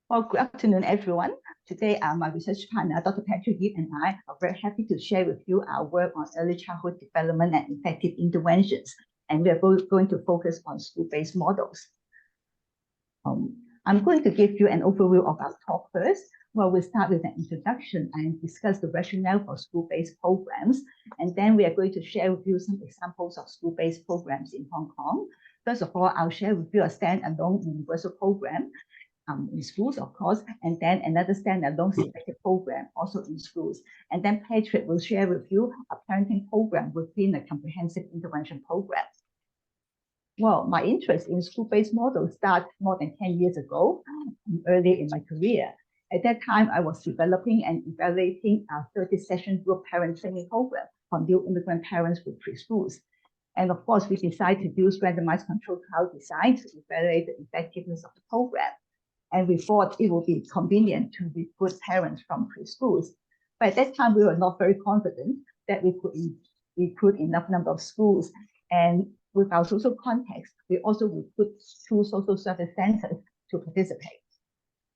Well, good afternoon, everyone. Today, my research partner, Dr. Patrick Yip, and I are very happy to share with you our work on early childhood development and effective interventions. And we are going to focus on school-based models. I'm going to give you an overview of our talk first. Well, we'll start with an introduction and discuss the rationale for school-based programs. And then we are going to share with you some examples of school-based programs in Hong Kong. First of all, I'll share with you a standalone universal program in schools, of course, and then another standalone selected program also in schools. And then Patrick will share with you a parenting program within a comprehensive intervention program. Well, my interest in school-based models started more than 10 years ago, early in my career. At that time, I was developing and evaluating a 30-session group parent training program for new immigrant parents with preschools. And of course, we decided to use randomized controlled trial design to evaluate the effectiveness of the program. And we thought it would be convenient to recruit parents from preschools. But at that time, we were not very confident that we could recruit enough number of schools. And with our social context, we also recruit 2 social service centers to participate.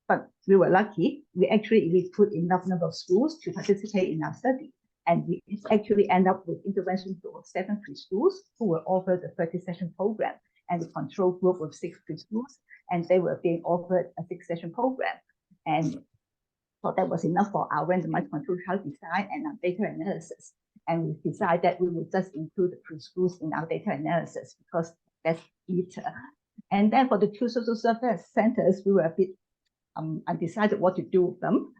But we were lucky, we actually recruit enough number of schools to participate in our study. And we actually end up with intervention of 7 preschools who were offered a 30-session program, and the control group with 6 preschools, and they were being offered a 6-session program. And so that was enough for our randomized control trial design and our data analysis. And we decided that we would just include the preschools in our data analysis because that's better. And then for the 2 social service centers, we were a bit undecided what to do with them.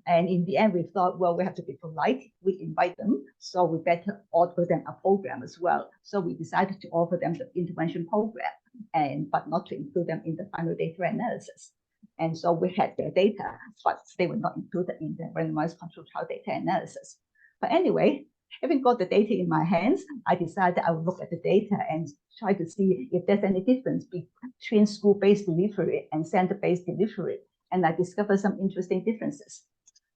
And in the end, we thought, well, we have to be polite. We invite them, so we better offer them a program as well. So we decided to offer them the intervention program, but not to include them in the final data analysis. And so we had their data, but they were not included in the randomized control trial data analysis. But anyway, having got the data in my hands, I decided I would look at the data and try to see if there's any difference between school-based delivery and center-based delivery. And I discovered some interesting differences.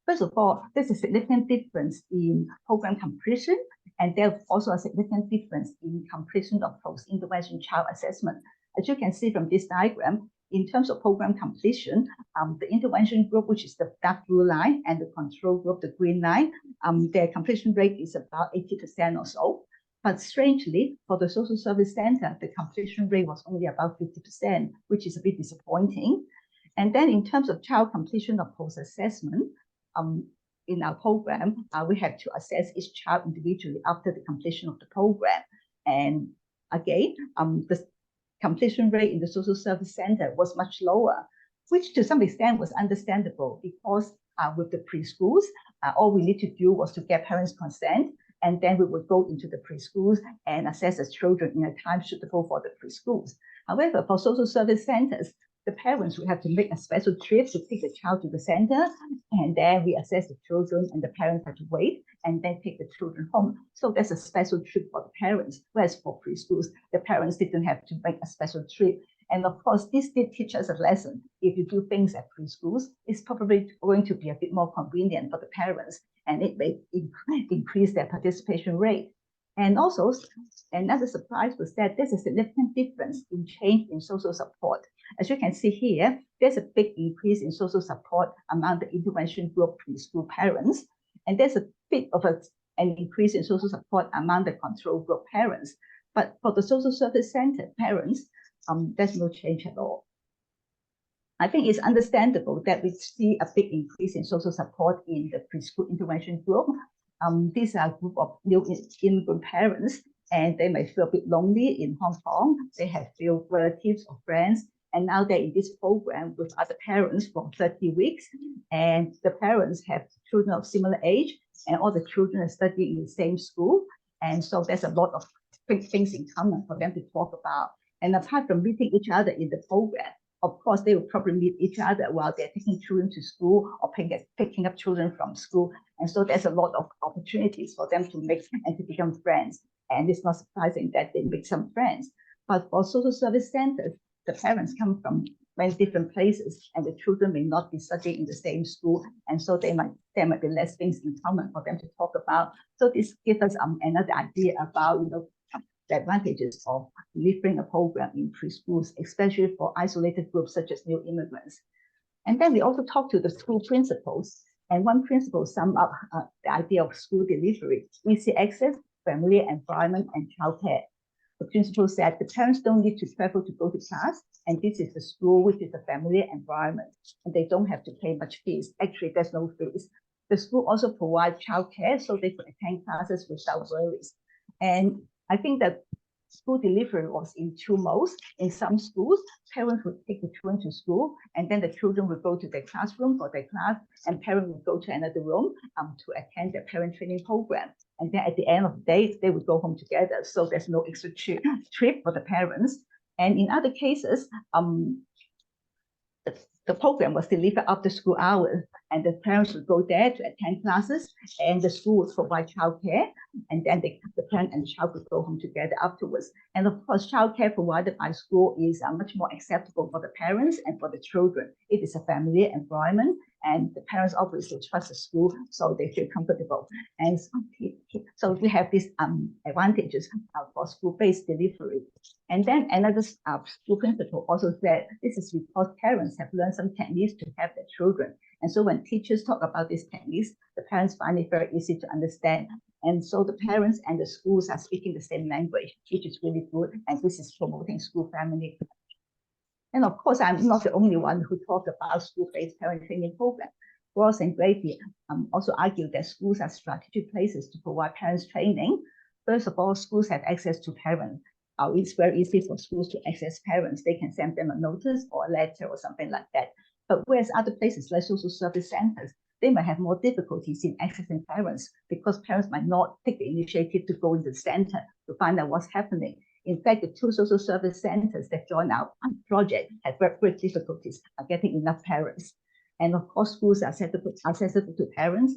First of all, there's a significant difference in program completion, and there's also a significant difference in completion of post-intervention child assessment. As you can see from this diagram, in terms of program completion, the intervention group, which is the dark blue line, and the control group, the green line, their completion rate is about 80% or so. But strangely, for the social service center, the completion rate was only about 50%, which is a bit disappointing. And then in terms of child completion of post-assessment, in our program, we have to assess each child individually after the completion of the program. And again, the completion rate in the social service center was much lower, which to some extent was understandable because with the preschools, all we need to do was to get parents' consent, and then we would go into the preschools and assess the children in a time suitable for the preschools. However, for social service centers, the parents would have to make a special trip to take the child to the center, and then we assess the children, and the parents have to wait and then take the children home. So there's a special trip for the parents, whereas for preschools, the parents didn't have to make a special trip. And of course, this did teach us a lesson. If you do things at preschools, it's probably going to be a bit more convenient for the parents, and it may increase their participation rate. And also, another surprise was that there's a significant difference in change in social support. As you can see here, there's a big increase in social support among the intervention group preschool parents, and there's a bit of an increase in social support among the control group parents. But for the social service center parents, there's no change at all. I think it's understandable that we see a big increase in social support in the preschool intervention group. These are a group of new immigrant parents, and they may feel a bit lonely in Hong Kong. They have few relatives or friends, and now they're in this program with other parents for 30 weeks, and the parents have children of similar age, and all the children are studying in the same school, and so there's a lot of things in common for them to talk about. And apart from meeting each other in the program, of course, they will probably meet each other while they're taking children to school or picking up children from school. And so there's a lot of opportunities for them to make and to become friends. And it's not surprising that they make some friends. But for social service centers, the parents come from many different places, and the children may not be studying in the same school. And so there might be less things in common for them to talk about. So this gives us another idea about, the advantages of delivering a program in preschools, especially for isolated groups such as new immigrants. And then we also talk to the school principals. And one principal summed up the idea of school delivery: easy access, familiar environment, and childcare. The principal said the parents don't need to travel to go to class, and this is the school, which is a familiar environment, and they don't have to pay much fees. Actually, there's no fees. The school also provides childcare, so they could attend classes without worries. And I think that school delivery was in two modes. In some schools, parents would take the children to school, and then the children would go to their classroom for their class, and parents would go to another room to attend their parent training program. And then at the end of the day, they would go home together. So there's no extra trip for the parents. And in other cases, the program was delivered after school hours, and the parents would go there to attend classes, and the school would provide childcare, and then the parent and the child would go home together afterwards. And of course, childcare provided by school is much more acceptable for the parents and for the children. It is a familiar environment, and the parents obviously trust the school, so they feel comfortable. And so we have these advantages for school-based delivery. And then another school principal also said, this is because parents have learned some techniques to help their children. And so when teachers talk about these techniques, the parents find it very easy to understand. And so the parents and the schools are speaking the same language, which is really good. And this is promoting school family. And of course, I'm not the only one who talked about school-based parent training program. Ross and Grady also argued that schools are strategic places to provide parents training. First of all, schools have access to parents. It's very easy for schools to access parents. They can send them a notice or a letter or something like that. But whereas other places like social service centers, they might have more difficulties in accessing parents because parents might not take the initiative to go into the center to find out what's happening. In fact, the two social service centers that join our project have very great difficulties getting enough parents. And of course, schools are accessible to parents.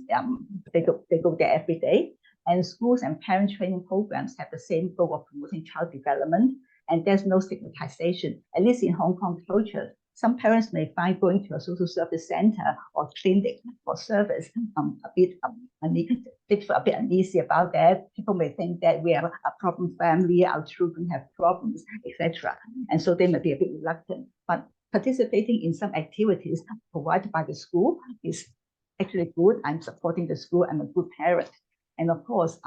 They go there every day. And schools and parent training programs have the same goal of promoting child development. And there's no stigmatization, at least in Hong Kong culture. Some parents may find going to a social service center or clinic for service a bit uneasy about that. People may think that we are a problem family, our children have problems, etc. And so they may be a bit reluctant. But participating in some activities provided by the school is actually good. I'm supporting the school. I'm a good parent. And of course,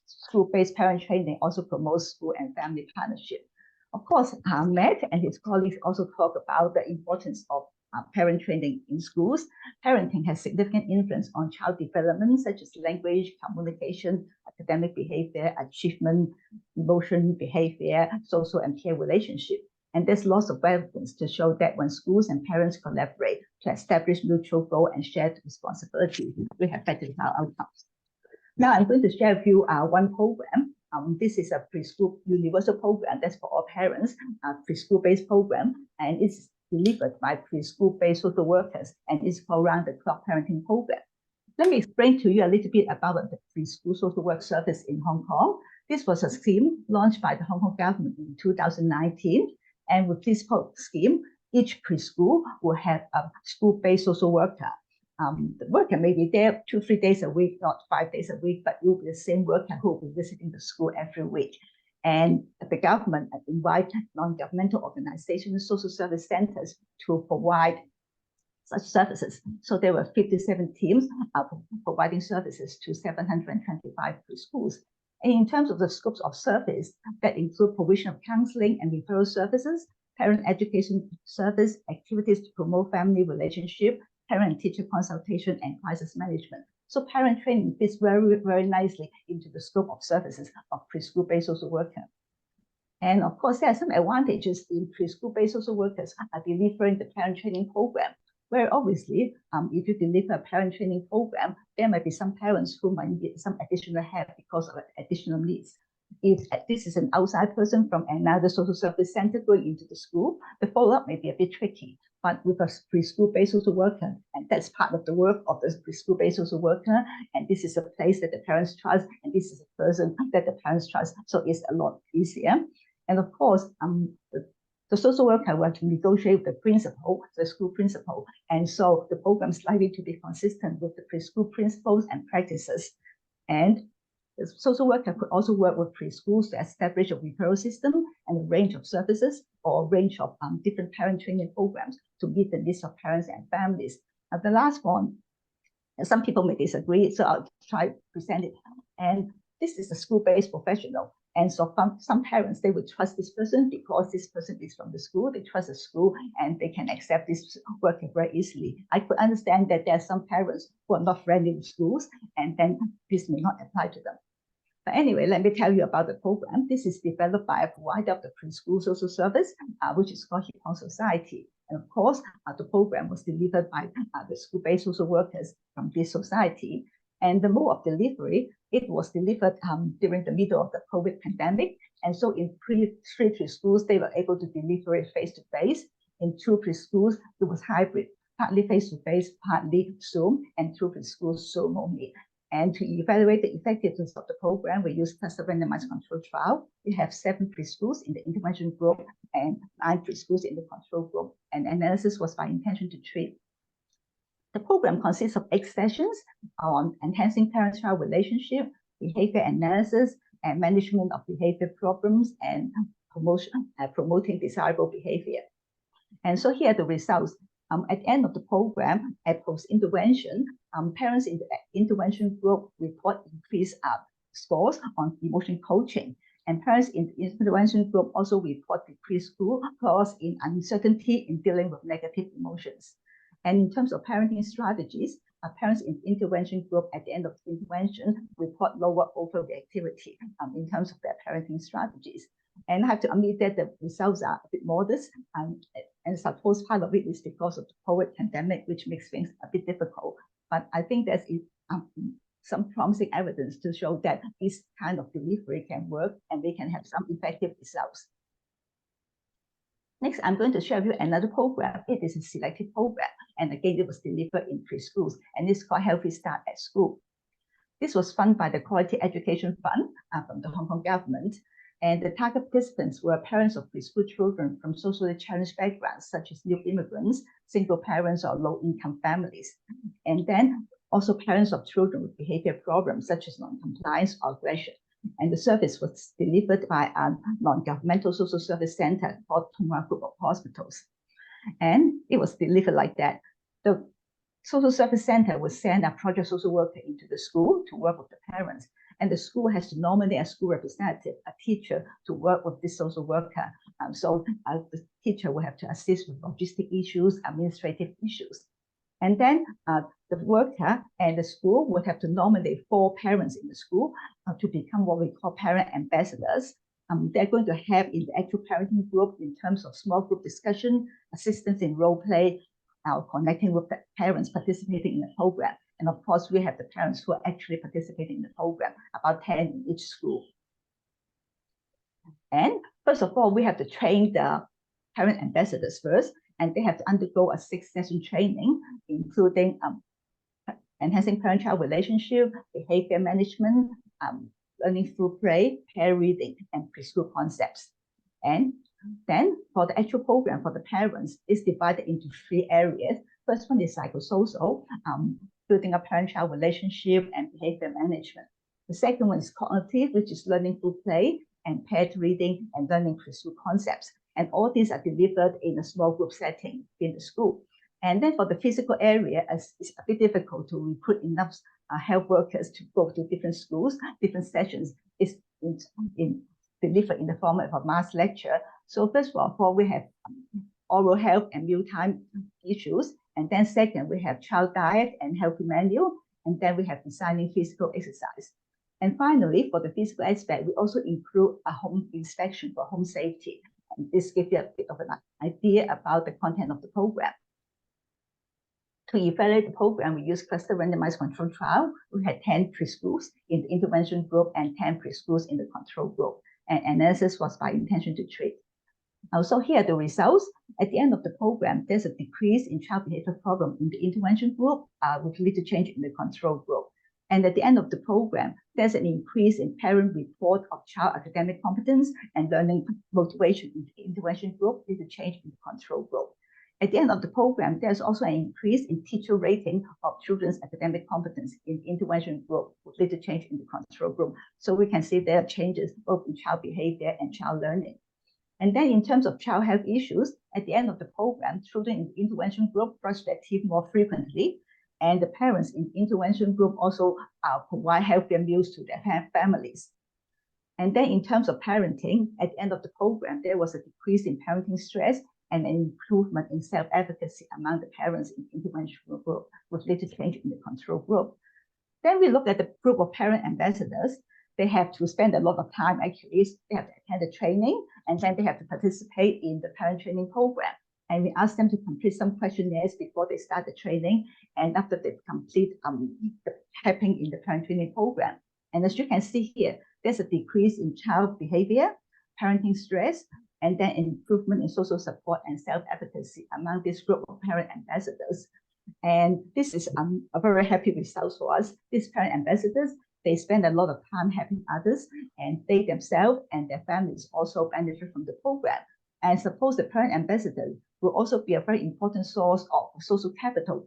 school-based parent training also promotes school and family partnership. Of course, Matt and his colleagues also talk about the importance of parent training in schools. Parenting has significant influence on child development, such as language, communication, academic behavior, achievement, emotion, behavior, social and peer relationship. And there's lots of evidence to show that when schools and parents collaborate to establish mutual goal and shared responsibility, we have better outcomes. Now I'm going to share with you one program. This is a preschool universal program that's for all parents, a preschool-based program, and it's delivered by preschool-based social workers, and it's called round-the-clock parenting program. Let me explain to you a little bit about the preschool social work service in Hong Kong. This was a scheme launched by the Hong Kong government in 2019, and with this scheme, each preschool will have a school-based social worker. The worker may be there 2-3 days a week, not 5 days a week, but it will be the same worker who will be visiting the school every week. And the government invites non-governmental organizations, social service centers to provide such services. So there were 57 teams providing services to 725 preschools. And in terms of the scopes of service, that include provision of counseling and referral services, parent education service, activities to promote family relationship, parent-teacher consultation, and crisis management. So parent training fits very, very nicely into the scope of services of preschool-based social worker. And of course, there are some advantages in preschool-based social workers are delivering the parent training program, where obviously, if you deliver a parent training program, there might be some parents who might need some additional help because of additional needs. If this is an outside person from another social service center going into the school, the follow-up may be a bit tricky. But with a preschool-based social worker, and that's part of the work of the preschool-based social worker, and this is a place that the parents trust, and this is a person that the parents trust, so it's a lot easier. And of course, the social worker will negotiate with the principal, the school principal, and so the program is likely to be consistent with the preschool principles and practices. And The social worker could also work with preschools to establish a referral system and a range of services or a range of different parent training programs to meet the needs of parents and families. The last one, some people may disagree, so I'll try to present it. And this is a school-based professional. And so some parents, they would trust this person because this person is from the school, they trust the school, and they can accept this worker very easily. I could understand that there are some parents who are not friendly with schools, and then this may not apply to them. But anyway, let me tell you about the program. This is developed by a provider of the preschool social service, which is called Hip Hop Society. And of course, the program was delivered by the school-based social workers from this society. And the mode of delivery, it was delivered during the middle of the COVID pandemic. And so in three preschools, they were able to deliver it face-to-face. In 2 preschools, it was hybrid, partly face-to-face, partly Zoom, and 2 preschools Zoom only. And to evaluate the effectiveness of the program, we use cluster randomized control trial. We have 7 preschools in the intervention group and 9 preschools in the control group. And analysis was by intention to treat. The program consists of 8 sessions on enhancing parent-child relationship, behavior analysis, and management of behavior problems, and promoting desirable behavior. And so here are the results. At the end of the program, at post-intervention, parents in the intervention group report increased scores on emotion coaching. And parents in the intervention group also report decreased scores in uncertainty in dealing with negative emotions. And in terms of parenting strategies, parents in the intervention group at the end of the intervention report lower overreactivity in terms of their parenting strategies. And I have to admit that the results are a bit modest, and suppose part of it is because of the COVID pandemic, which makes things a bit difficult. But I think there's some promising evidence to show that this kind of delivery can work and they can have some effective results. Next, I'm going to share with you another program. It is a selected program, and again, it was delivered in preschools, and it's called Healthy Start at School. This was funded by the Quality Education Fund from the Hong Kong government, and the target participants were parents of preschool children from socially challenged backgrounds, such as new immigrants, single parents, or low-income families. And then also parents of children with behavior problems, such as non-compliance or aggression. And the service was delivered by a non-governmental social service center called Tung Wah Group of Hospitals. And it was delivered like that. The social service center would send a project social worker into the school to work with the parents. And the school has to nominate a school representative, a teacher, to work with this social worker. So the teacher will have to assist with logistic issues, administrative issues. And then the worker and the school would have to nominate 4 parents in the school to become what we call parent ambassadors. They're going to have in the actual parenting group in terms of small group discussion, assistance in role play, connecting with the parents participating in the program. And of course, we have the parents who are actually participating in the program, about 10 in each school. And first of all, we have to train the parent ambassadors first, and they have to undergo a 6-session training, including enhancing parent-child relationship, behavior management, learning through play, pair reading, and preschool concepts. And then for the actual program for the parents, it's divided into 3 areas. First one is psychosocial, building a parent-child relationship and behavior management. The second one is cognitive, which is learning through play and paired reading and learning preschool concepts. And all these are delivered in a small group setting in the school. And then for the physical area, it's a bit difficult to recruit enough health workers to go to different schools, different sessions. It's delivered in the format of a mass lecture. So first of all, we have oral health and mealtime issues. And then second, we have child diet and healthy menu. And then we have designing physical exercise. And finally, for the physical aspect, we also include a home inspection for home safety. And this gives you a bit of an idea about the content of the program. To evaluate the program, we used cluster randomized control trial. We had 10 preschools in the intervention group and 10 preschools in the control group. And analysis was by intention to treat. So here are the results. At the end of the program, there's a decrease in child behavior problem in the intervention group, with little change in the control group. And at the end of the program, there's an increase in parent report of child academic competence and learning motivation in the intervention group, little change in the control group. At the end of the program, there's also an increase in teacher rating of children's academic competence in intervention group with little change in the control group. So we can see there are changes both in child behavior and child learning. And then in terms of child health issues, at the end of the program, children in the intervention group brush their teeth more frequently, and the parents in the intervention group also provide healthier meals to their families. And then in terms of parenting, at the end of the program, there was a decrease in parenting stress and an improvement in self-efficacy among the parents in the intervention group with little change in the control group. Then we look at the group of parent ambassadors. They have to spend a lot of time, actually. They have to attend the training, and then they have to participate in the parent training program. And we ask them to complete some questionnaires before they start the training, and after they complete the helping in the parent training program. And as you can see here, there's a decrease in child behavior, parenting stress, and then improvement in social support and self-efficacy among this group of parent ambassadors. And this is a very happy result for us. These parent ambassadors, they spend a lot of time helping others, and they themselves and their families also benefit from the program. And suppose the parent ambassador will also be a very important source of social capital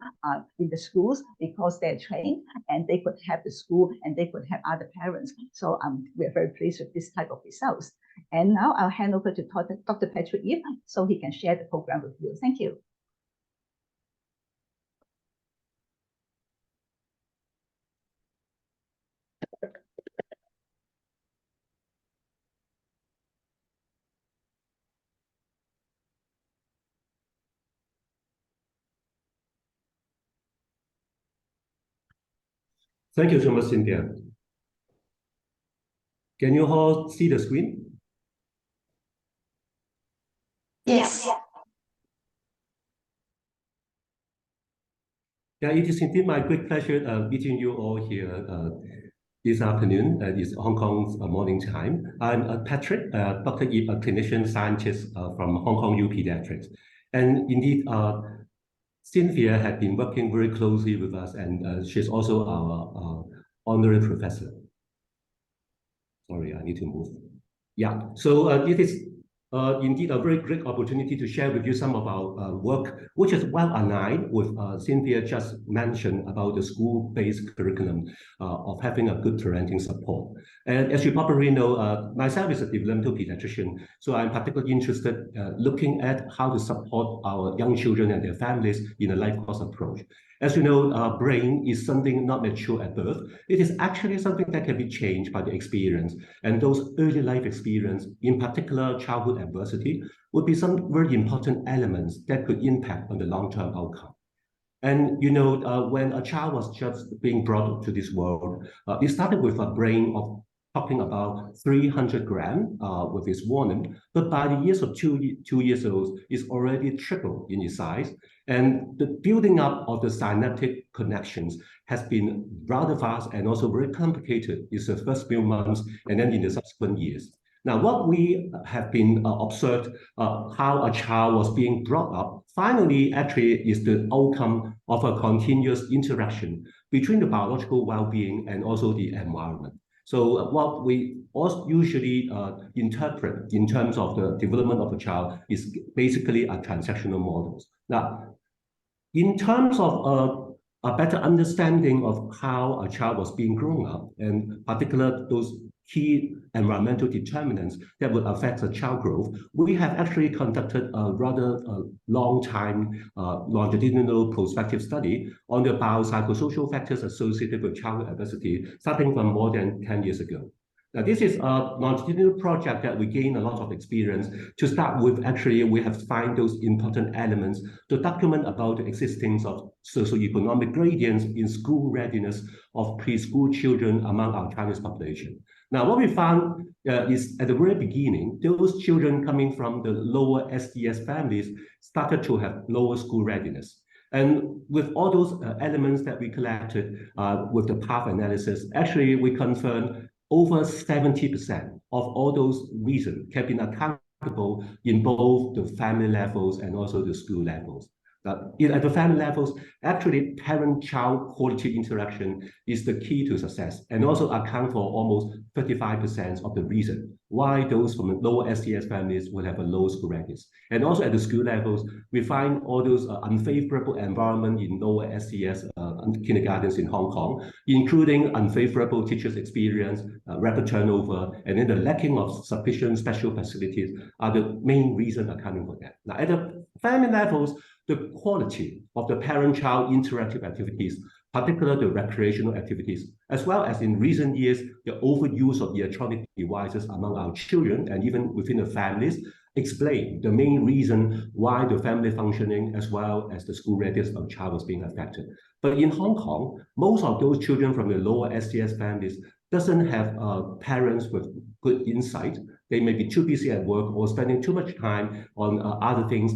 in the schools, because they're trained and they could help the school and they could help other parents. So we're very pleased with this type of results. And now I'll hand over to Dr. Patrick Yip so he can share the program with you. Thank you. Thank you so much, Cynthia. Can you all see the screen? Yes. Yeah, it is indeed my great pleasure meeting you all here this afternoon. It's Hong Kong's morning time. I'm Patrick, Dr. Yip, a clinician scientist from Hong Kong U Pediatrics. And indeed, Cynthia had been working very closely with us, and she's also our honorary professor. Sorry, I need to move. Yeah, so it is indeed a very great opportunity to share with you some of our work, which is well aligned with Cynthia just mentioned about the school-based curriculum of having a good parenting support. And as you probably know, myself is a developmental pediatrician, so I'm particularly interested looking at how to support our young children and their families in a life course approach. As you know, our brain is something not mature at birth. It is actually something that can be changed by the experience. And those early life experience, in particular childhood adversity, would be some very important elements that could impact on the long-term outcome. And you know, when a child was just being brought to this world, it started with a brain of talking about 300 grams with its warning, but by the years of 2 years old, it's already tripled in its size. And the building up of the synaptic connections has been rather fast and also very complicated in the first few months and then in the subsequent years. Now, what we have been observed how a child was being brought up, finally, actually is the outcome of a continuous interaction between the biological well-being and also the environment. So what we also usually interpret in terms of the development of a child is basically a transactional models. Now, in terms of a better understanding of how a child was being grown up, and particular those key environmental determinants that would affect the child growth, we have actually conducted a rather long time longitudinal prospective study on the biopsychosocial factors associated with childhood adversity, starting from more than 10 years ago. Now, this is a longitudinal project that we gain a lot of experience. To start with, actually, we have to find those important elements to document about the existence of socioeconomic gradients in school readiness of preschool children among our Chinese population. Now, what we found is at the very beginning, those children coming from the lower SDS families started to have lower school readiness. And with all those elements that we collected with the path analysis, actually, we confirmed over 70% of all those reasons can be accountable in both the family levels and also the school levels. At the family levels, actually, parent-child quality interaction is the key to success and also account for almost 35% of the reason why those from lower SES families will have a low school readiness. And also at the school levels, we find all those unfavorable environment in lower SES kindergartens in Hong Kong, including unfavorable teachers' experience, rapid turnover, and then the lacking of sufficient special facilities are the main reason accounting for that. Now, at the family levels, the quality of the parent-child interactive activities, particularly the recreational activities, as well as in recent years, the overuse of electronic devices among our children and even within the families, explain the main reason why the family functioning as well as the school readiness of child was being affected. But in Hong Kong, most of those children from the lower SES families doesn't have parents with good insight. They may be too busy at work or spending too much time on other things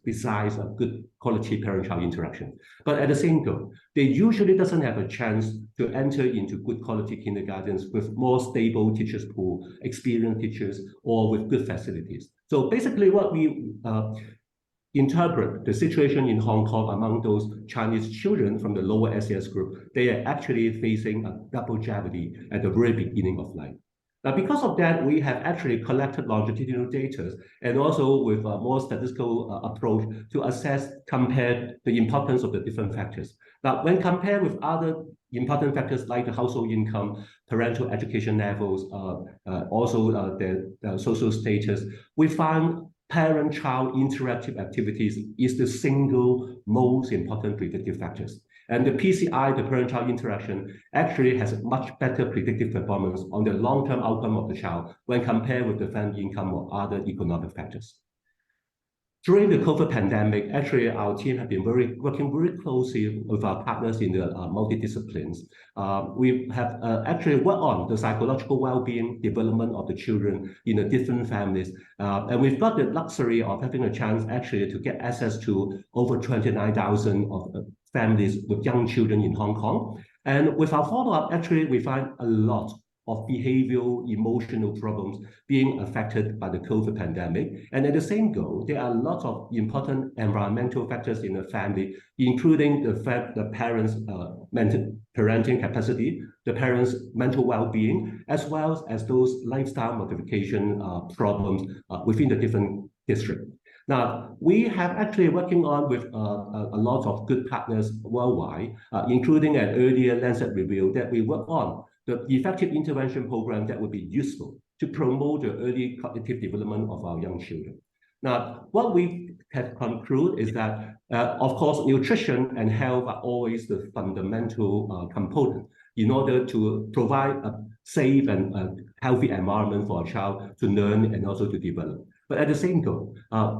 besides a good quality parent-child interaction. But at the same time, they usually doesn't have a chance to enter into good quality kindergartens with more stable teachers pool, experienced teachers, or with good facilities. So basically what we interpret the situation in Hong Kong among those Chinese children from the lower SES group, they are actually facing a double jeopardy at the very beginning of life. Now, because of that, we have actually collected longitudinal data and also with a more statistical approach to assess, compare the importance of the different factors. Now, when compared with other important factors like the household income, parental education levels, also the social status, we find parent-child interactive activities is the single most important predictive factors. And the PCI, the parent-child interaction, actually has a much better predictive performance on the long-term outcome of the child when compared with the family income or other economic factors. During the COVID pandemic, actually our team have been working very closely with our partners in the multidisciplines. We have actually worked on the psychological well-being development of the children in the different families. And we've got the luxury of having a chance actually to get access to over 29,000 of families with young children in Hong Kong. And with our follow-up, actually, we find a lot of behavioral, emotional problems being affected by the COVID pandemic. And at the same goal, there are lots of important environmental factors in the family, including the fact the parents' parenting capacity, the parents' mental well-being, as well as those lifestyle modification problems within the different districts. Now, we have actually working on with a lot of good partners worldwide, including an earlier Lancet review that we work on the effective intervention program that would be useful to promote the early cognitive development of our young children. Now, what we have concluded is that, of course, nutrition and health are always the fundamental component in order to provide a safe and healthy environment for a child to learn and also to develop. But at the same time,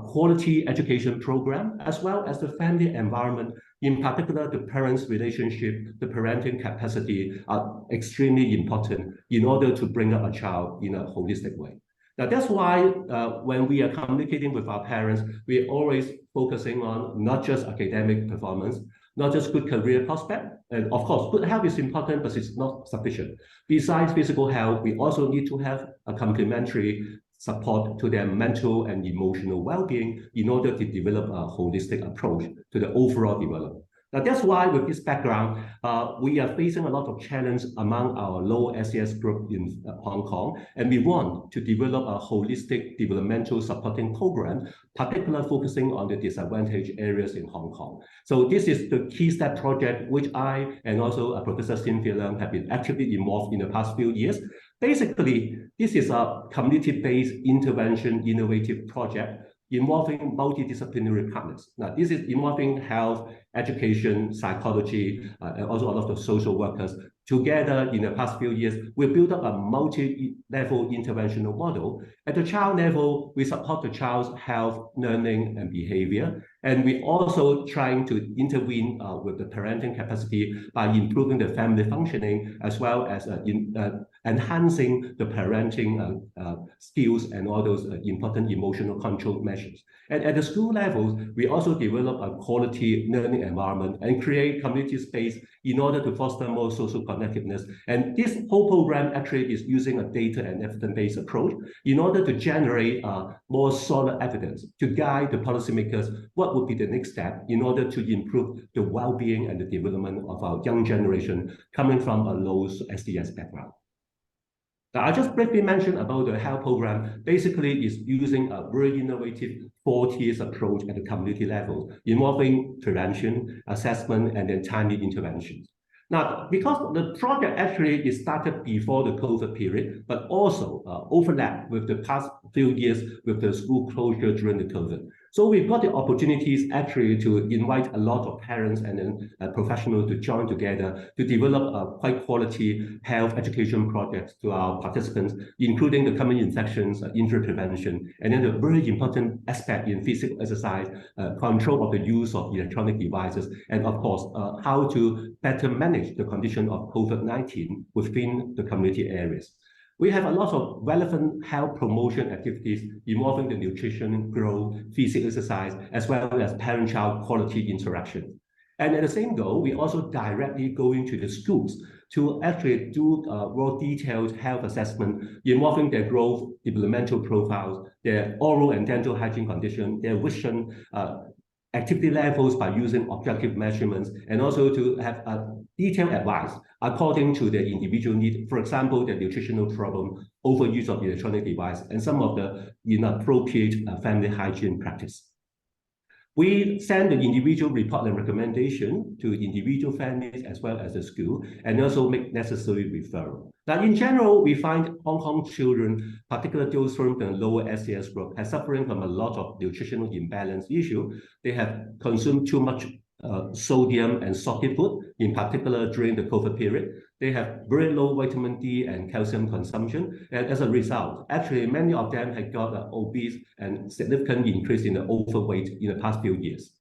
quality education program, as well as the family environment, in particular the parents' relationship, the parenting capacity are extremely important in order to bring up a child in a holistic way. Now, that's why when we are communicating with our parents, we're always focusing on not just academic performance, not just good career prospect, and of course, good health is important, but it's not sufficient. Besides physical health, we also need to have a complementary support to their mental and emotional well-being in order to develop a holistic approach to the overall development. Now, that's why with this background, we are facing a lot of challenge among our low SES group in Hong Kong, and we want to develop a holistic developmental supporting program, particularly focusing on the disadvantaged areas in Hong Kong. So this is the Key Step project, which I and also Professor Cynthia Leung have been actively involved in the past few years. Basically, this is a community-based intervention innovative project involving multidisciplinary partners. Now, this is involving health, education, psychology, and also a lot of social workers. Together, in the past few years, we built up a multi-level interventional model. At the child level, we support the child's health, learning, and behavior. And we also trying to intervene with the parenting capacity by improving the family functioning, as well as enhancing the parenting skills and all those important emotional control measures. And at the school levels, we also develop a quality learning environment and create community space in order to foster more social connectedness. And this whole program actually is using a data and evidence-based approach in order to generate more solid evidence to guide the policymakers what would be the next step in order to improve the well-being and the development of our young generation coming from a low SDS background. Now, I just briefly mentioned about the health program. Basically, is using a very innovative 4 tiers approach at the community level, involving prevention, assessment, and then timely interventions. Now, because the project actually is started before the COVID period, but also overlap with the past few years with the school closure during the COVID. So we've got the opportunities actually to invite a lot of parents and then professionals to join together to develop quite quality health education projects to our participants, including the common infections, injury prevention, and then the very important aspect in physical exercise, control of the use of electronic devices, and of course, how to better manage the condition of COVID-19 within the community areas. We have a lot of relevant health promotion activities involving the nutrition, growth, physical exercise, as well as parent-child quality interaction. And at the same goal, we also directly go into the schools to actually do more detailed health assessment involving their growth, developmental profiles, their oral and dental hygiene condition, their vision, activity levels by using objective measurements, and also to have detailed advice according to their individual need. For example, the nutritional problem, overuse of electronic device, and some of the inappropriate family hygiene practice. We send the individual report and recommendation to individual families as well as the school, and also make necessary referral. Now, in general, we find Hong Kong children, particularly those from the lower SES group, are suffering from a lot of nutritional imbalance issue. They have consumed too much sodium and salty food, in particular during the COVID period. They have very low vitamin D and calcium consumption. And as a result, actually, many of them have got obese and significant increase in the overweight in the past few years.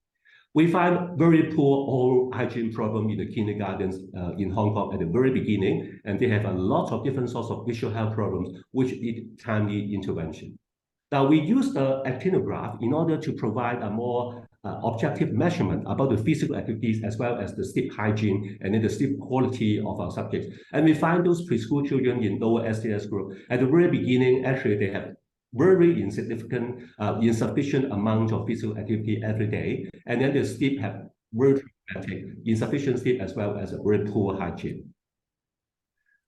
We find very poor oral hygiene problem in the kindergartens in Hong Kong at the very beginning, and they have a lot of different sorts of visual health problems which need timely intervention. Now, we use the actinograph in order to provide a more objective measurement about the physical activities as well as the sleep hygiene and then the sleep quality of our subjects. And we find those preschool children in lower STS group at the very beginning, actually, they have very insignificant, insufficient amount of physical activity every day. And then the sleep have very problematic, insufficient sleep as well as a very poor hygiene.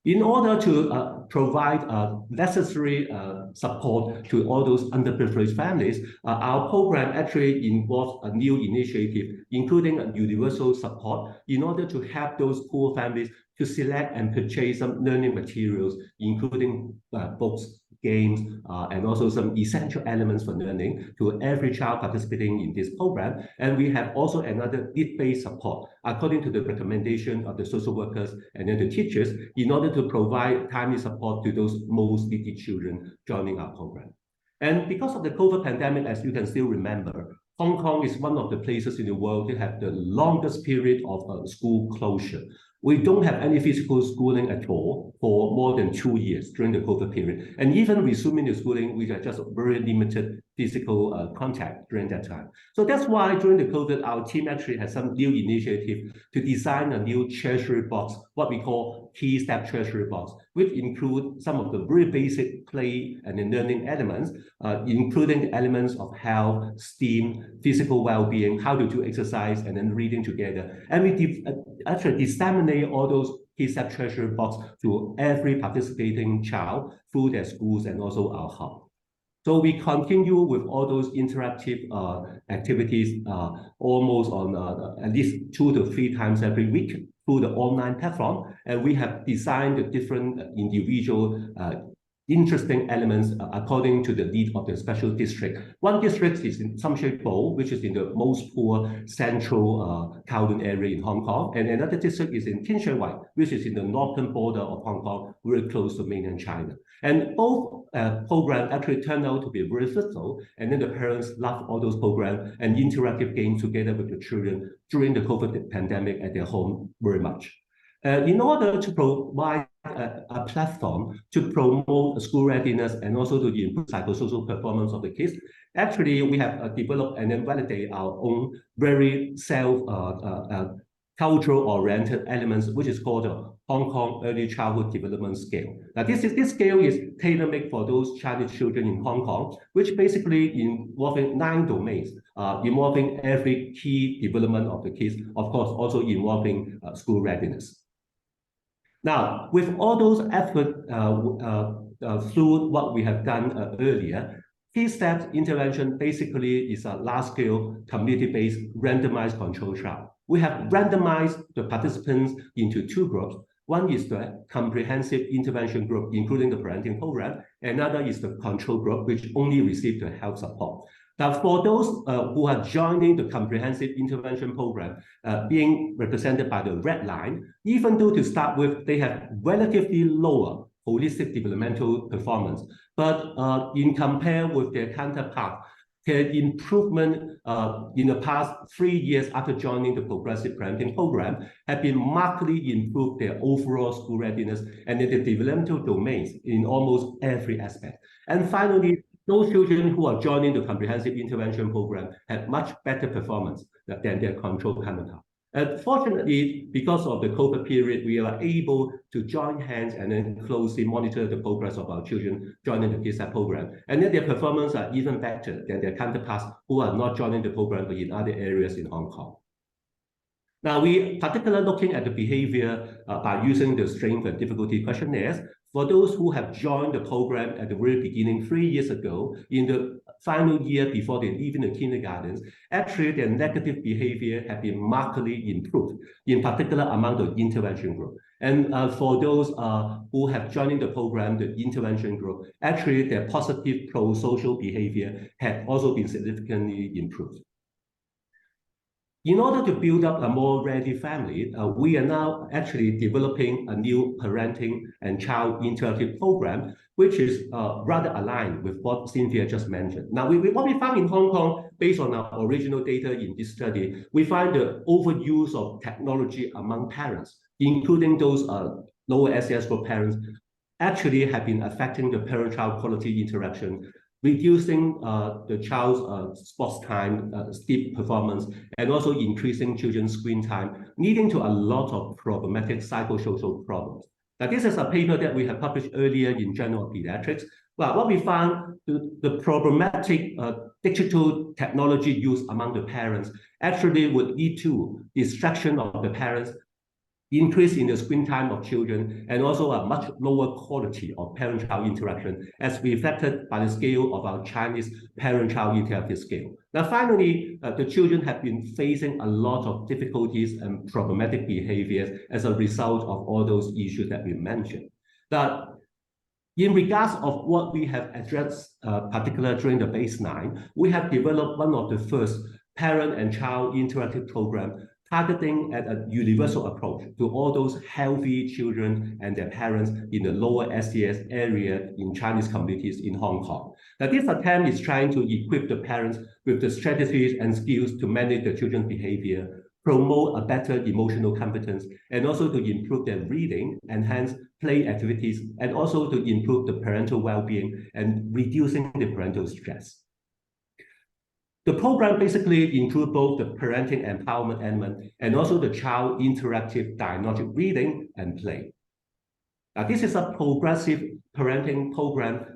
In order to provide necessary support to all those underprivileged families, our program actually involves a new initiative, including a universal support in order to help those poor families to select and purchase some learning materials, including books, games, and also some essential elements for learning to every child participating in this program. And we have also another need-based support according to the recommendation of the social workers and then the teachers in order to provide timely support to those most needy children joining our program. And because of the COVID pandemic, as you can still remember, Hong Kong is one of the places in the world that have the longest period of school closure. We don't have any physical schooling at all for more than 2 years during the COVID period. And even resuming the schooling, we had just very limited physical contact during that time. So that's why during the COVID, our team actually has some new initiative to design a new treasury box, what we call key step treasury box, which include some of the very basic play and the learning elements, including the elements of health, STEAM, physical well-being, how to do exercise, and then reading together. And we actually disseminate all those key step treasury box to every participating child through their schools and also our hub. So we continue with all those interactive activities almost on at least 2 to 3 times every week through the online platform. And we have designed the different individual interesting elements according to the need of the special district. One district is in Sham Shui Po, which is in the most poor central Kowloon area in Hong Kong. And another district is in Tin Shui Wai, which is in the northern border of Hong Kong, very close to mainland China. And both programs actually turned out to be very fruitful. And then the parents love all those programs and interactive games together with the children during the COVID pandemic at their home very much. In order to provide a platform to promote school readiness and also to improve psychosocial performance of the kids, actually we have developed and then validate our own very cultural-oriented elements, which is called the Hong Kong Early Childhood Development Scale. Now, this scale is tailor-made for those Chinese children in Hong Kong, which basically involving 9 domains, involving every key development of the kids, of course, also involving school readiness. Now, with all those efforts through what we have done earlier, key steps intervention basically is a large-scale, community-based, randomized control trial. We have randomized the participants into two groups. One is the comprehensive intervention group, including the parenting program. Another is the control group, which only received the health support. Now, for those who are joining the comprehensive intervention program, being represented by the red line, even though to start with, they have relatively lower holistic developmental performance, but in compare with their counterpart, their improvement in the past 3 years after joining the progressive parenting program have been markedly improved their overall school readiness and in the developmental domains in almost every aspect. And finally, those children who are joining the comprehensive intervention program have much better performance than their control counterpart. And fortunately, because of the COVID period, we are able to join hands and then closely monitor the progress of our children joining the KSAP program. And then their performance are even better than their counterparts who are not joining the program but in other areas in Hong Kong. Now, we particularly looking at the behavior by using the strength and difficulty questionnaires. For those who have joined the program at the very beginning 3 years ago, in the final year before they leave in the kindergartens, actually their negative behavior have been markedly improved, in particular among the intervention group. And for those who have joined the program, the intervention group, actually their positive pro-social behavior had also been significantly improved. In order to build up a more ready family, we are now actually developing a new parenting and child interactive program, which is rather aligned with what Cynthia just mentioned. Now, what we found in Hong Kong, based on our original data in this study, we find the overuse of technology among parents, including those lower SES group parents, actually have been affecting the parent-child quality interaction, reducing the child's sports time, sleep performance, and also increasing children's screen time, leading to a lot of problematic psychosocial problems. Now, this is a paper that we have published earlier in Journal of Pediatrics. Well, what we found, the problematic digital technology use among the parents actually would lead to distraction of the parents, increase in the screen time of children, and also a much lower quality of parent-child interaction as reflected by the scale of our Chinese parent-child interactive scale. Now, finally, the children have been facing a lot of difficulties and problematic behaviors as a result of all those issues that we mentioned. That in regards of what we have addressed, particularly during the baseline, we have developed one of the first parent and child interactive program targeting at a universal approach to all those healthy children and their parents in the lower SES area in Chinese communities in Hong Kong. Now, this attempt is trying to equip the parents with the strategies and skills to manage the children's behavior, promote a better emotional competence, and also to improve their reading, enhance play activities, and also to improve the parental well-being and reducing the parental stress. The program basically includes both the parenting empowerment element and also the child interactive diagnostic reading and play. Now, this is a progressive parenting program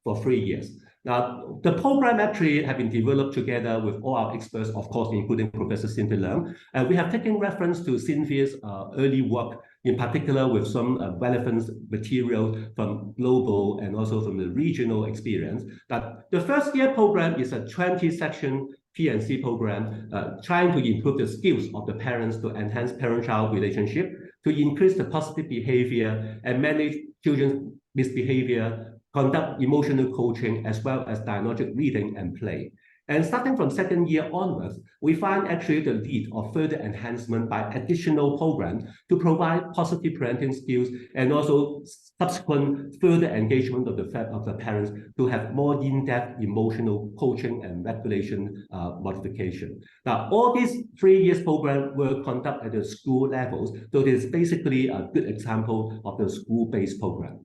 for 3 years. Now, the program actually has been developed together with all our experts, of course, including Professor Cynthia Leung. We have taken reference to Cynthia's early work, in particular with some relevant materials from global and also from the regional experience. That the first year program is a 20-section P&C program, trying to improve the skills of the parents to enhance parent-child relationship, to increase the positive behavior and manage children's misbehavior, conduct emotional coaching, as well as diagnostic reading and play. And starting from second year onwards, we find actually the need of further enhancement by additional programs to provide positive parenting skills and also subsequent further engagement of the parents to have more in-depth emotional coaching and regulation modification. Now, all these 3 years program were conducted at the school levels, so it is basically a good example of the school-based program.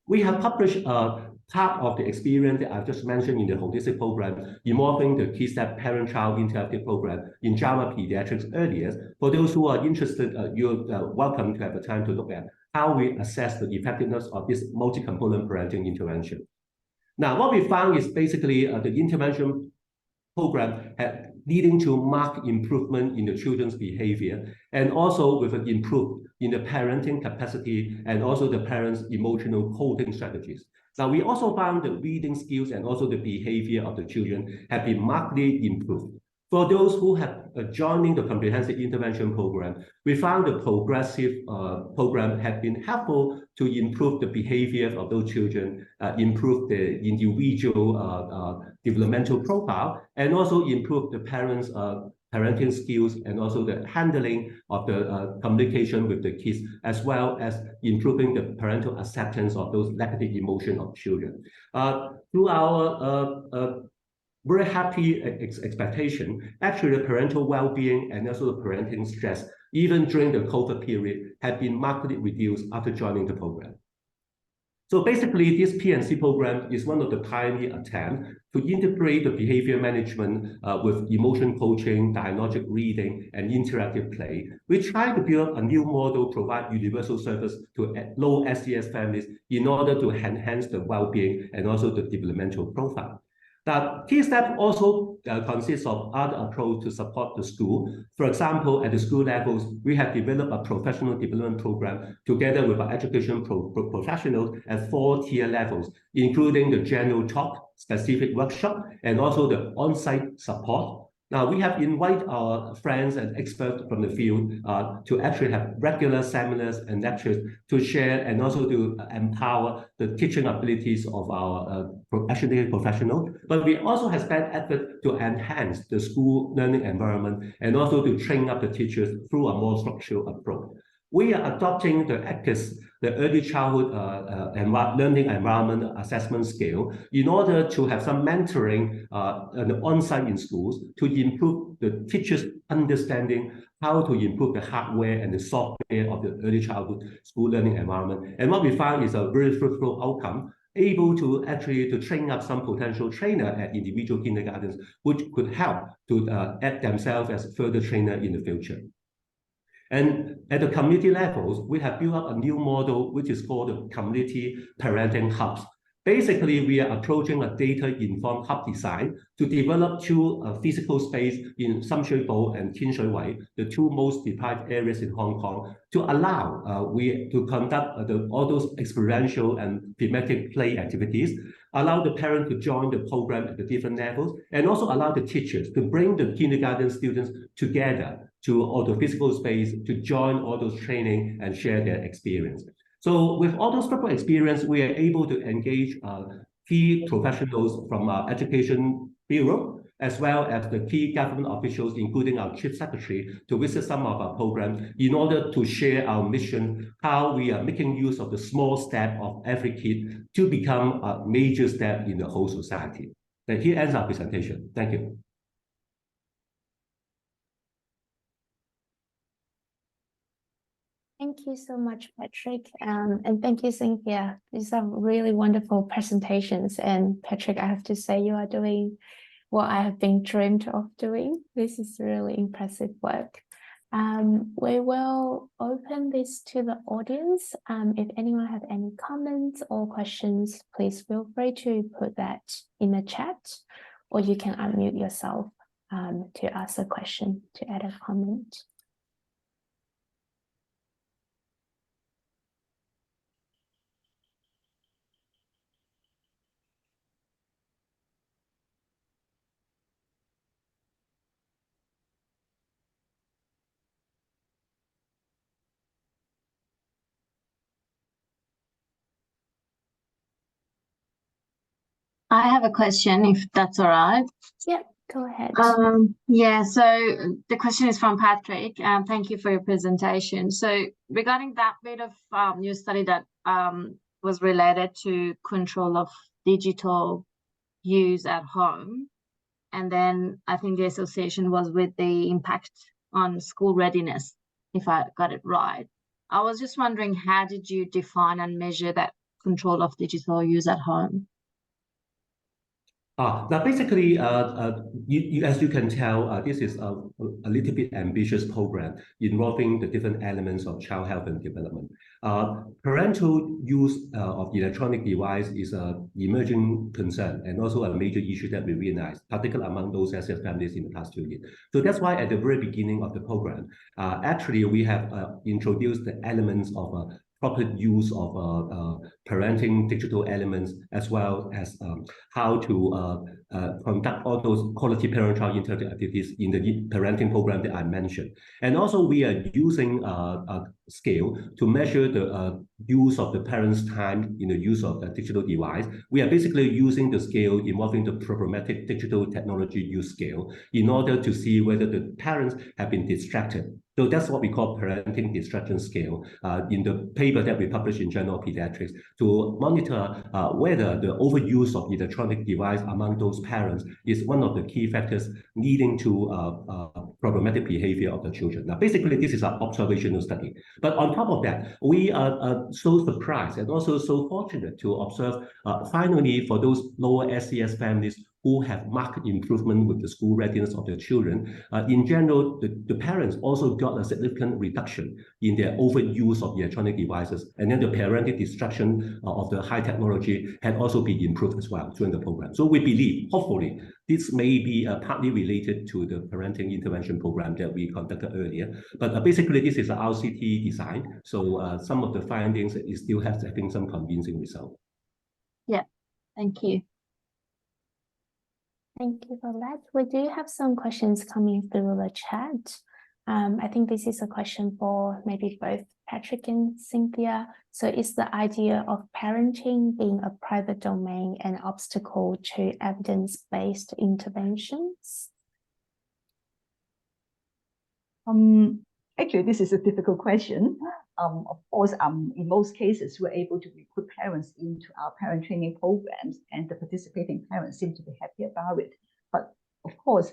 We have published part of the experience that I've just mentioned in the holistic program involving the KSAP parent-child interactive program in JAMA Pediatrics earlier. For those who are interested, you're welcome to have the time to look at how we assess the effectiveness of this multi-component parenting intervention. Now, what we found is basically the intervention program leading to marked improvement in the children's behavior and also with an improved in the parenting capacity and also the parents' emotional coping strategies. Now, we also found the reading skills and also the behavior of the children have been markedly improved. For those who have joining the comprehensive intervention program, we found the progressive program have been helpful to improve the behavior of those children, improve the individual developmental profile, and also improve the parents' parenting skills and also the handling of the communication with the kids, as well as improving the parental acceptance of those negative emotions of children. Through our very happy expectation, actually the parental well-being and also the parenting stress, even during the COVID period, have been markedly reduced after joining the program. So basically, this P&C program is one of the pioneer attempts to integrate the behavior management with emotion coaching, diagnostic reading, and interactive play. We try to build a new model, provide universal service to low SES families in order to enhance the well-being and also the developmental profile. The key step also consists of other approach to support the school. For example, at the school levels, we have developed a professional development program together with our education professionals at 4 tier levels, including the general talk, specific workshop, and also the on-site support. Now, we have invited our friends and experts from the field to actually have regular seminars and lectures to share and also to empower the teaching abilities of our educated professionals. But we also have spent effort to enhance the school learning environment and also to train up the teachers through a more structural approach. We are adopting the ECAS, the Early Childhood Learning Environment Assessment Scale, in order to have some mentoring on-site in schools to improve the teachers' understanding how to improve the hardware and the software of the early childhood school learning environment. And what we found is a very fruitful outcome, able to actually to train up some potential trainer at individual kindergartens, which could help to add themselves as further trainer in the future. And at the community levels, we have built up a new model, which is called the community parenting hubs. Basically, we are approaching a data-informed hub design to develop 2 physical space in Sham Shui Po and Tin Shui Wai, the 2 most deprived areas in Hong Kong, to allow we to conduct all those experiential and thematic play activities, allow the parent to join the program at the different levels, and also allow the teachers to bring the kindergarten students together to all the physical space to join all those training and share their experience. So with all those purple experience, we are able to engage key professionals from our education bureau, as well as the key government officials, including our chief secretary, to visit some of our programs in order to share our mission, how we are making use of the small step of every kid to become a major step in the whole society. And here ends our presentation. Thank you. Thank you so much, Patrick. And thank you, Cynthia. These are really wonderful presentations. And Patrick, I have to say you are doing what I have been dreamed of doing. This is really impressive work. We will open this to the audience. If anyone have any comments or questions, please feel free to put that in the chat, or you can unmute yourself to ask a question, to add a comment. I have a question, if that's all right. Yeah, go ahead. Yeah, so the question is from Patrick. Thank you for your presentation. So regarding that bit of your study that was related to control of digital use at home, and then I think the association was with the impact on school readiness, if I got it right. I was just wondering, how did you define and measure that control of digital use at home? Now basically, as you can tell, this is a little bit ambitious program involving the different elements of child health and development. Parental use of electronic device is an emerging concern and also a major issue that we realize, particularly among those SES families in the past 2 years. So that's why at the very beginning of the program, actually we have introduced the elements of proper use of parenting digital elements, as well as how to conduct all those quality parent-child interactive activities in the parenting program that I mentioned. And also we are using a scale to measure the use of the parents' time in the use of the digital device. We are basically using the scale involving the programmatic digital technology use scale in order to see whether the parents have been distracted. So that's what we call parenting distraction scale in the paper that we published in Journal of Pediatrics, to monitor whether the overuse of electronic device among those parents is one of the key factors leading to problematic behavior of the children. Now, basically, this is an observational study. But on top of that, we are so surprised and also so fortunate to observe finally for those lower SES families who have marked improvement with the school readiness of their children. In general, the parents also got a significant reduction in their overuse of electronic devices, and then the parental distraction of the high technology had also been improved as well during the program. So we believe, hopefully, this may be partly related to the parenting intervention program that we conducted earlier. But basically, this is an RCT design, so some of the findings is still having some convincing result. Yeah, thank you. Thank you for that. We do have some questions coming through the chat. I think this is a question for maybe both Patrick and Cynthia. So is the idea of parenting being a private domain an obstacle to evidence-based interventions? Actually, this is a difficult question. Of course, in most cases, we're able to recruit parents into our parent training programs, and the participating parents seem to be happy about it. But of course,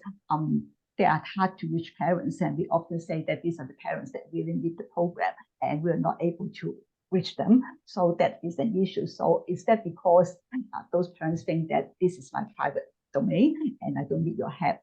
they are hard to reach parents, and we often say that these are the parents that really need the program, and we're not able to reach them. So that is an issue. So is that because those parents think that this is my private domain and I don't need your help?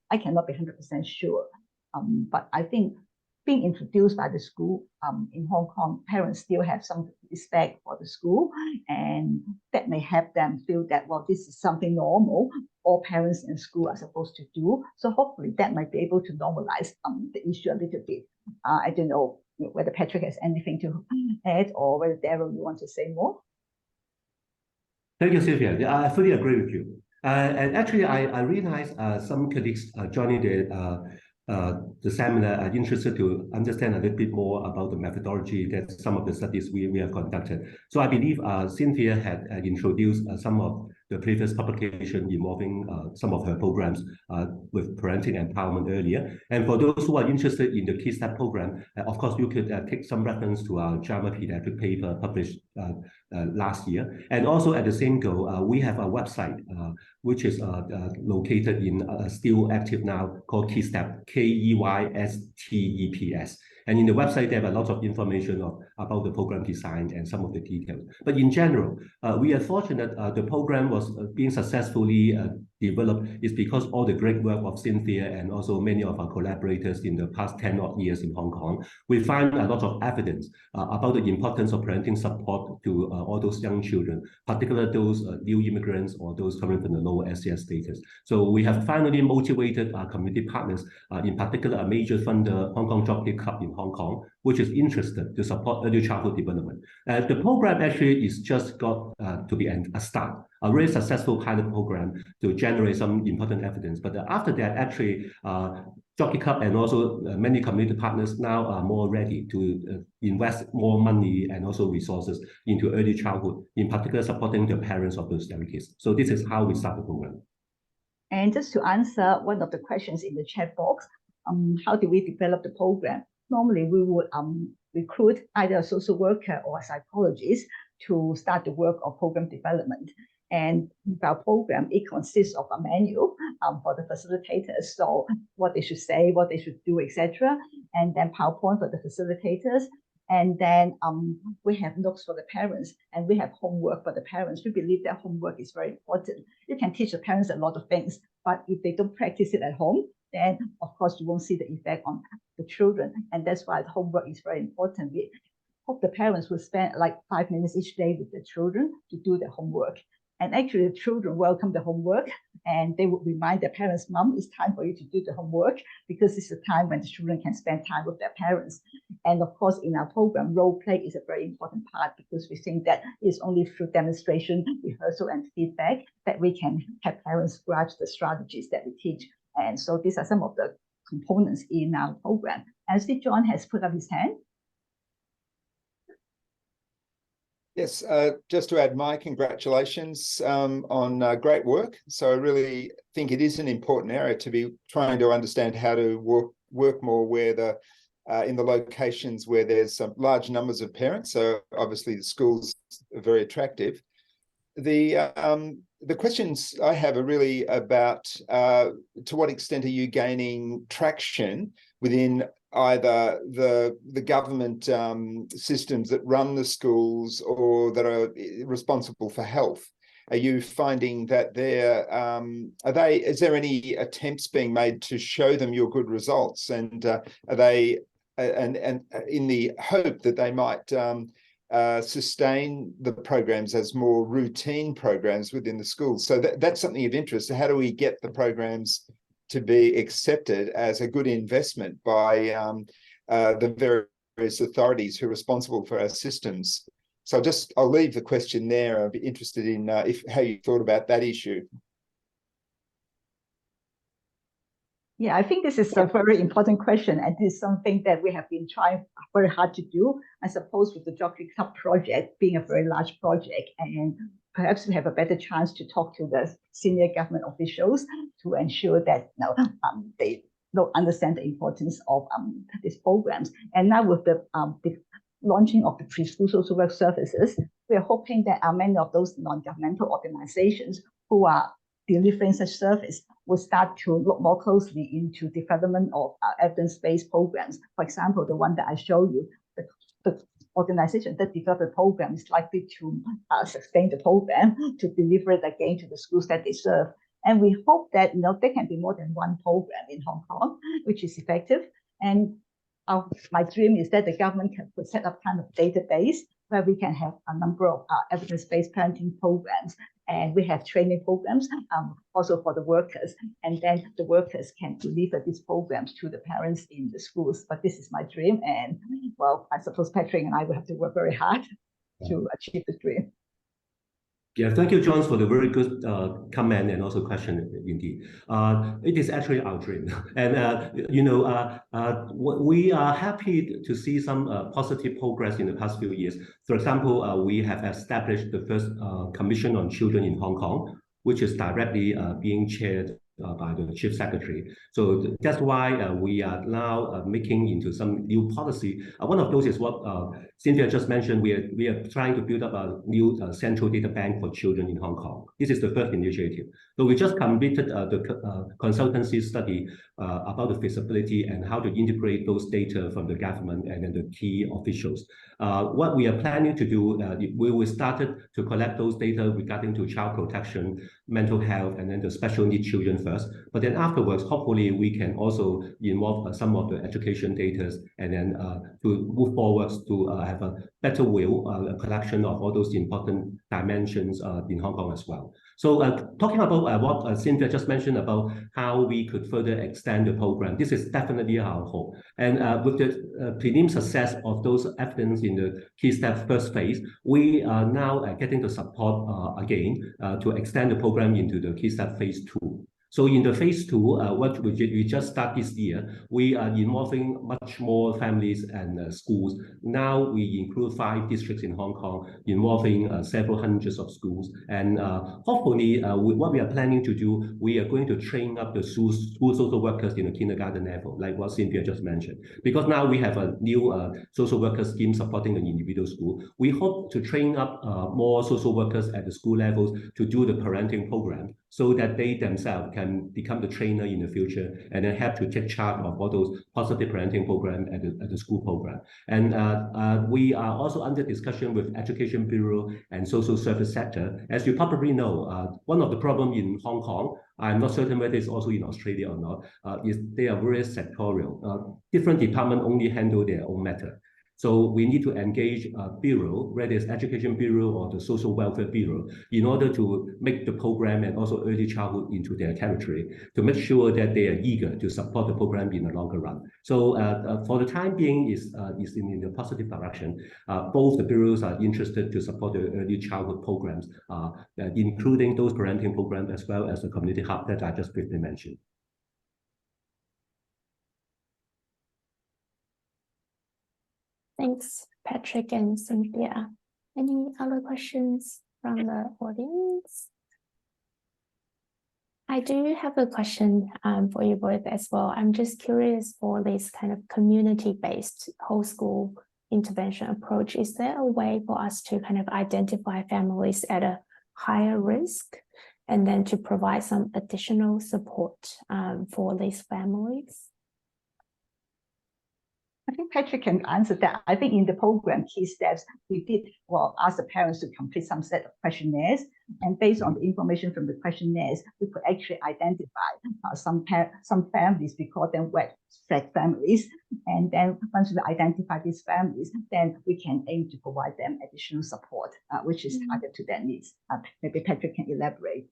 I cannot be 100% sure. But I think being introduced by the school in Hong Kong, parents still have some respect for the school, and that may help them feel that, well, this is something normal all parents in school are supposed to do. So hopefully that might be able to normalize the issue a little bit. I don't know whether Patrick has anything to add, or whether Daryl, you want to say more? Thank you, Sylvia. Yeah, I fully agree with you. And actually, I realized some colleagues joining the seminar are interested to understand a little bit more about the methodology that some of the studies we have conducted. So I believe Cynthia had introduced some of the previous publication involving some of her programs with parenting empowerment earlier. And for those who are interested in the Key Step program, of course, you could take some reference to our JAMA pediatric paper published last year. And also at the same go, we have a website which is located in still active now, called Key Step, KEYSTEPS. And in the website, they have a lot of information about the program design and some of the details. But in general, we are fortunate the program was being successfully developed is because all the great work of Cynthia and also many of our collaborators in the past 10 odd years in Hong Kong. We find a lot of evidence about the importance of parenting support to all those young children, particularly those new immigrants or those coming from the lower SES status. So we have finally motivated our community partners, in particular a major funder, Hong Kong Job Day Club in Hong Kong, which is interested to support early childhood development. The program actually is just got to be a start, a very successful pilot program to generate some important evidence. But after that, actually, Jockey Club and also many community partners now are more ready to invest more money and also resources into early childhood, in particular supporting the parents of those young kids. So this is how we start the program. And just to answer one of the questions in the chat box, how do we develop the program? Normally, we would recruit either a social worker or a psychologist to start the work of program development. And with our program, it consists of a manual for the facilitators. So what they should say, what they should do, etc. And then PowerPoint for the facilitators. And then we have notes for the parents, and we have homework for the parents. We believe that homework is very important. You can teach the parents a lot of things, but if they don't practice it at home, then of course you won't see the effect on the children. And that's why the homework is very important. We hope the parents will spend like 5 minutes each day with the children to do their homework. And actually the children welcome the homework, and they would remind their parents, Mom, it's time for you to do the homework, because it's a time when the children can spend time with their parents. And of course, in our program, role play is a very important part, because we think that it's only through demonstration, rehearsal, and feedback that we can have parents grasp the strategies that we teach. And so these are some of the components in our program. And I see John has put up his hand. Yes, just to add my congratulations on great work. So I really think it is an important area to be trying to understand how to work more where the in the locations where there's some large numbers of parents. So obviously the schools are very attractive. The questions I have are really about to what extent are you gaining traction within either the government systems that run the schools or that are responsible for health? Are you finding that is there any attempts being made to show them your good results, and are they and in the hope that they might sustain the programs as more routine programs within the schools? So that's something of interest. So how do we get the programs to be accepted as a good investment by the various authorities who are responsible for our systems? So I'll leave the question there. I'd be interested in how you thought about that issue. Yeah, I think this is a very important question, and this is something that we have been trying very hard to do. I suppose with the Geography Club project being a very large project, and perhaps we have a better chance to talk to the senior government officials to ensure that they understand the importance of these programs. And now with the launching of the preschool social work services, we are hoping that many of those non-governmental organizations who are delivering such service will start to look more closely into development of evidence-based programs. For example, the one that I showed you, the organization that developed the program is likely to sustain the program to deliver it again to the schools that they serve. And we hope that there can be more than one program in Hong Kong, which is effective. And my dream is that the government could set up kind of database where we can have a number of evidence-based parenting programs. And we have training programs also for the workers. And then the workers can deliver these programs to the parents in the schools. But this is my dream. And well, I suppose Patrick and I will have to work very hard to achieve the dream. Yeah, thank you, John, for the very good comment and also question. Indeed, it is actually our dream, and we are happy to see some positive progress in the past few years. For example, we have established the first Commission on Children in Hong Kong, which is directly being chaired by the Chief Secretary. So that's why we are now making into some new policy. One of those is what Cynthia just mentioned. We are trying to build up a new central data bank for children in Hong Kong. This is the first initiative. So we just completed the consultancy study about the feasibility and how to integrate those data from the government and then the key officials. What we are planning to do, we will start to collect those data regarding to child protection, mental health, and then the special needs children first. But then afterwards, hopefully we can also involve some of the education data and then to move forwards to have a better a collection of all those important dimensions in Hong Kong as well. So talking about what Cynthia just mentioned about how we could further extend the program, this is definitely our hope. And with the prelim success of those evidence in the key step first phase, we are now getting the support again to extend the program into the key step phase 2. So in the phase 2, what we just start this year, we are involving much more families and schools. Now we include 5 districts in Hong Kong, involving several hundreds of schools. And hopefully, what we are planning to do, we are going to train up the school social workers in the kindergarten level, like what Cynthia just mentioned. Because now we have a new social worker scheme supporting the individual school. We hope to train up more social workers at the school levels to do the parenting program, so that they themselves can can become the trainer in the future and then have to take charge of all those positive parenting program at the school program. And we are also under discussion with Education Bureau and Social Service sector. As you probably know, one of the problems in Hong Kong, I'm not certain whether it's also in Australia or not, is they are very sectorial. Different departments only handle their own matter. So we need to engage a bureau, whether it's Education Bureau or the Social Welfare Bureau, in order to make the program and also early childhood into their territory, to make sure that they are eager to support the program in the longer run. So for the time being, is in a positive direction. Both the bureaus are interested to support the early childhood programs, including those parenting programs as well as the community hub that I just briefly mentioned. Thanks, Patrick and Cynthia. Any other questions from the audience? I do have a question for you both as well. I'm just curious, for this kind of community-based whole school intervention approach, is there a way for us to kind of identify families at a higher risk and then to provide some additional support for these families? I think Patrick can answer that. I think in the program key steps, we did ask the parents to complete some set of questionnaires, and based on the information from the questionnaires, we could actually identify some families. We call them red flag families, and then once we identify these families, then we can aim to provide them additional support, which is targeted to their needs. Maybe Patrick can elaborate.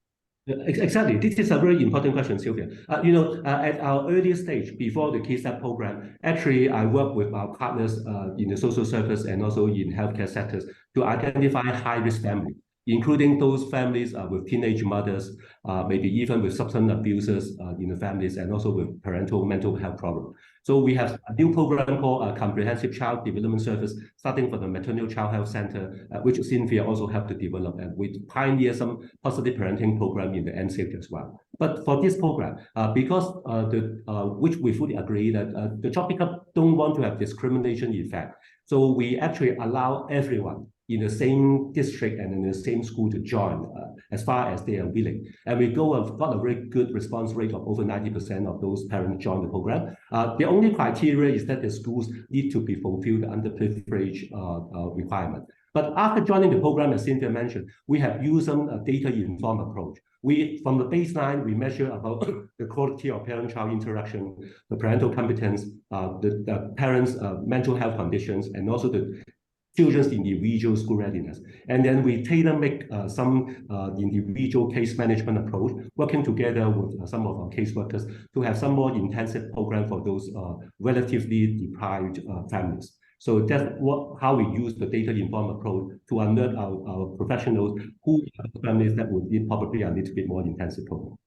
Exactly. This is a very important question, Sylvia. At our earlier stage, before the KeyStep program, actually, I work with our partners in the social service and also in healthcare sectors to identify high-risk families, including those families with teenage mothers, maybe even with substance abusers in the families, and also with parental mental health problems. So we have a new program called Comprehensive Child Development Service, starting from the Maternal Child Health Center, which Cynthia also helped to develop, and we pioneer some positive parenting program in the NCH as well. But for this program, because which we fully agree that the job pickup don't want to have discrimination effect, so we actually allow everyone in the same district and in the same school to join as far as they are willing. And we got a very good response rate of over 90% of those parents join the program. The only criteria is that the schools need to be fulfilled under underprivileged requirement. But after joining the program, as Cynthia mentioned, we have used some data-informed approach. From the baseline, we measure about the quality of parent-child interaction, the parental competence, the parents' mental health conditions, and also the children's individual school readiness. And then we tailor-make some individual case management approach, working together with some of our caseworkers to have some more intensive program for those relatively deprived families. So that's how we use the data-informed approach to alert our professionals who are families that would need probably a little bit more intensive program.